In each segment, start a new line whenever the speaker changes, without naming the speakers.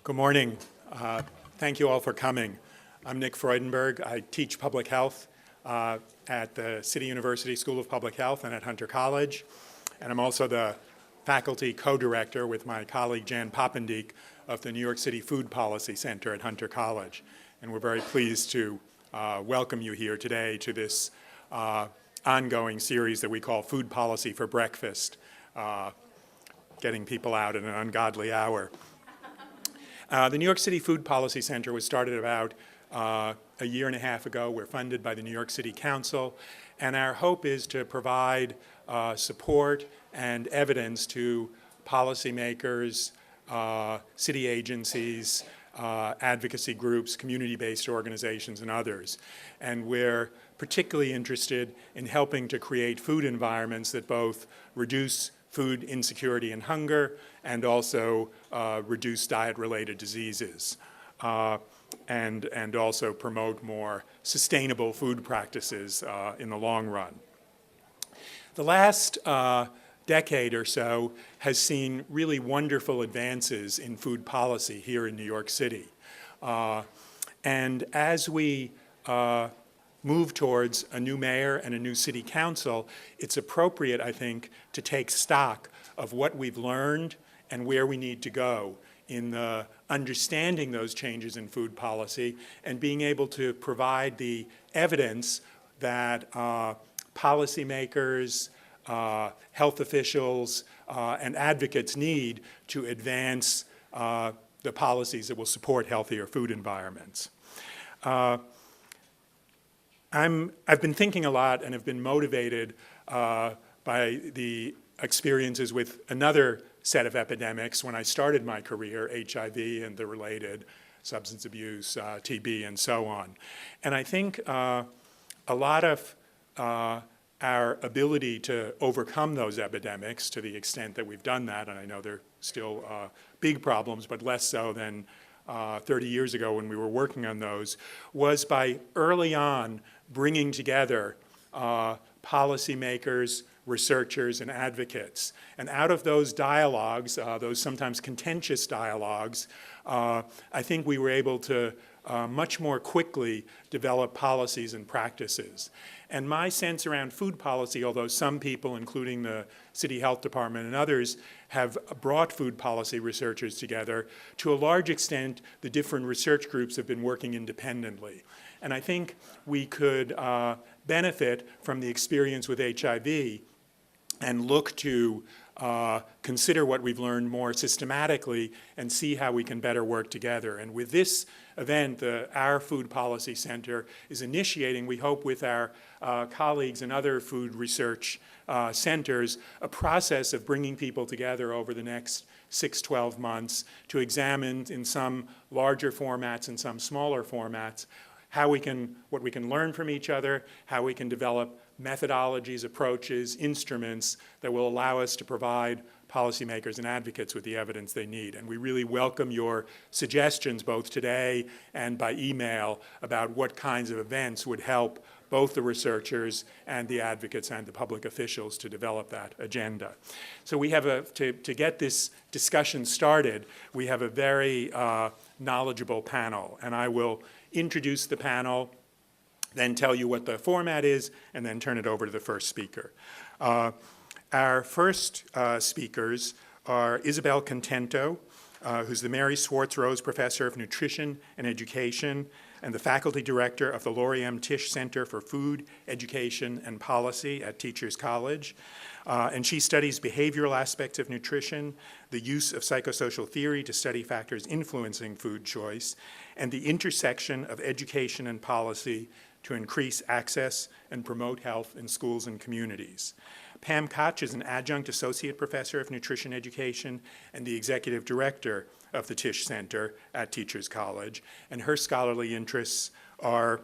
Good morning. Thank you all for coming. I'm Nick Freudenberg. I teach public health at the City University School of Public Health and at Hunter College. And I'm also the faculty co-director with my colleague Jan Poppendiek of the New York City Food Policy Center at Hunter College. And we're very pleased to welcome you here today to this ongoing series that we call Food Policy for Breakfast, getting people out at an ungodly hour. The New York City Food Policy Center was started about a year and a half ago. We're funded by the New York City Council, and our hope is to provide support and evidence to policymakers, city agencies, advocacy groups, community-based organizations, and others. And we're particularly interested in helping to create food environments that both reduce food insecurity and hunger, and also reduce diet-related diseases, and also promote more sustainable food practices in the long run. The last decade or so has seen really wonderful advances in food policy here in New York City. And as we move towards a new mayor and a new city council, it's appropriate, I think, to take stock of what we've learned and where we need to go in understanding those changes in food policy and being able to provide the evidence that policymakers, health officials, and advocates need to advance the policies that will support healthier food environments. I've been thinking a lot and have been motivated by the experiences with another set of epidemics when I started my career, HIV and the related substance abuse, TB, and so on. And I think a lot of our ability to overcome those epidemics, to the extent that we've done that, and I know they're still big problems, but less so than 30 years ago when we were working on those, was by early on bringing together policymakers, researchers, and advocates. And out of those dialogues, those sometimes contentious dialogues, I think we were able to much more quickly develop policies and practices. And my sense around food policy, although some people, including the City Health Department and others, have brought food policy researchers together, to a large extent, the different research groups have been working independently. And I think we could benefit from the experience with HIV and look to consider what we've learned more systematically and see how we can better work together. And with this event, our Food Policy Center is initiating, we hope with our colleagues in other food research centers, a process of bringing people together over the next 6-12 months to examine in some larger formats and some smaller formats what we can learn from each other, how we can develop methodologies, approaches, instruments that will allow us to provide policymakers and advocates with the evidence they need. And we really welcome your suggestions both today and by email about what kinds of events would help both the researchers and the advocates and the public officials to develop that agenda. So we have to get this discussion started, we have a very knowledgeable panel, and I will introduce the panel, then tell you what the format is, and then turn it over to the first speaker. Our first speakers are Isabel Contento, who's the Mary Swartz Rose Professor of Nutrition and Education and the Faculty Director of the Lori M. Tisch Center for Food, Education, and Policy at Teachers College. And she studies behavioral aspects of nutrition, the use of psychosocial theory to study factors influencing food choice, and the intersection of education and policy to increase access and promote health in schools and communities. Pam Koch is an adjunct associate professor of nutrition education and the executive director of the Tisch Center at Teachers College, and her scholarly interests are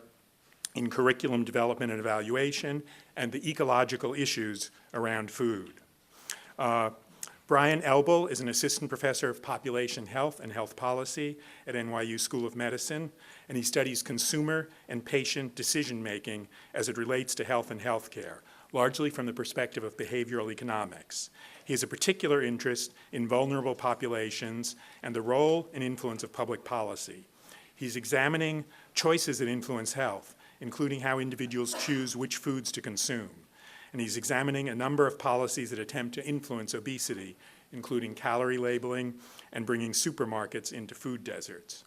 in curriculum development and evaluation and the ecological issues around food. Brian Elbel is an assistant professor of population health and health policy at NYU School of Medicine, and he studies consumer and patient decision-making as it relates to health and healthcare, largely from the perspective of behavioral economics. He has a particular interest in vulnerable populations and the role and influence of public policy. He's examining choices that influence health, including how individuals choose which foods to consume. And he's examining a number of policies that attempt to influence obesity, including calorie labeling and bringing supermarkets into food deserts.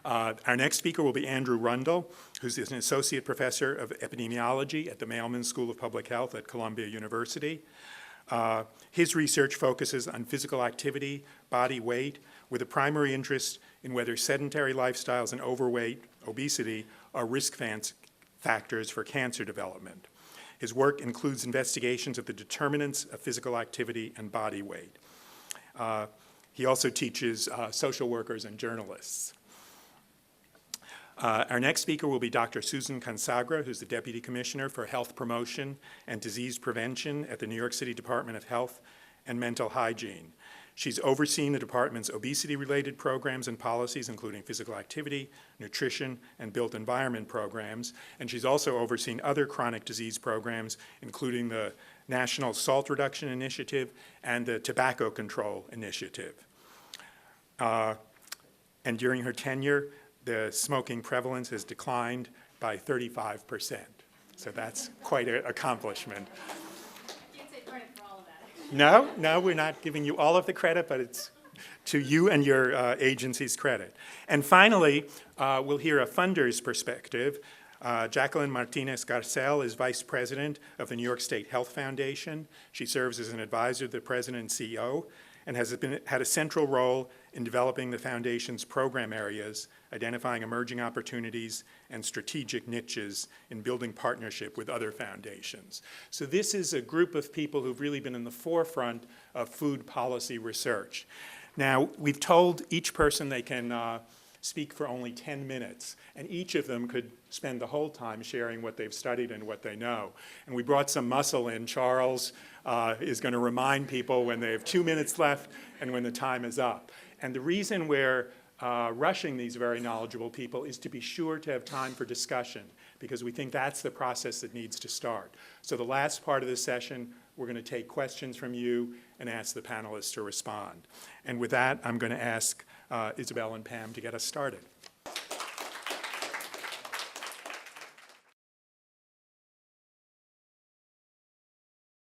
Our next speaker will be Andrew Rundle, who's an associate professor of epidemiology at the Mailman School of Public Health at Columbia University. His research focuses on physical activity, body weight, with a primary interest in whether sedentary lifestyles and overweight, obesity, are risk factors for cancer development. His work includes investigations of the determinants of physical activity and body weight. He also teaches social workers and journalists. Our next speaker will be Dr. Susan Consagra, who's the Deputy Commissioner for Health Promotion and Disease Prevention at the New York City Department of Health and Mental Hygiene. She's overseen the department's obesity-related programs and policies, including physical activity, nutrition, and built environment programs. And she's also overseen other chronic disease programs, including the National Salt Reduction Initiative and the Tobacco Control Initiative. And during her tenure, the smoking prevalence has declined by 35%. So that's quite an accomplishment.
You can't take credit for all of that.
No, we're not giving you all of the credit, but it's to you and your agency's credit. And finally, we'll hear a funder's perspective. Jacqueline Martinez-Garcel is Vice President of the New York State Health Foundation. She serves as an advisor to the President and CEO and has had a central role in developing the Foundation's program areas, identifying emerging opportunities and strategic niches in building partnership with other foundations. So this is a group of people who've really been in the forefront of food policy research. Now, we've told each person they can speak for only 10 minutes, and each of them could spend the whole time sharing what they've studied and what they know. And we brought some muscle in. Charles is going to remind people when they have 2 minutes left and when the time is up. And the reason we're rushing these very knowledgeable people is to be sure to have time for discussion, because we think that's the process that needs to start. So the last part of the session, we're going to take questions from you and ask the panelists to respond. And with that, I'm going to ask Isabel and Pam to get us started.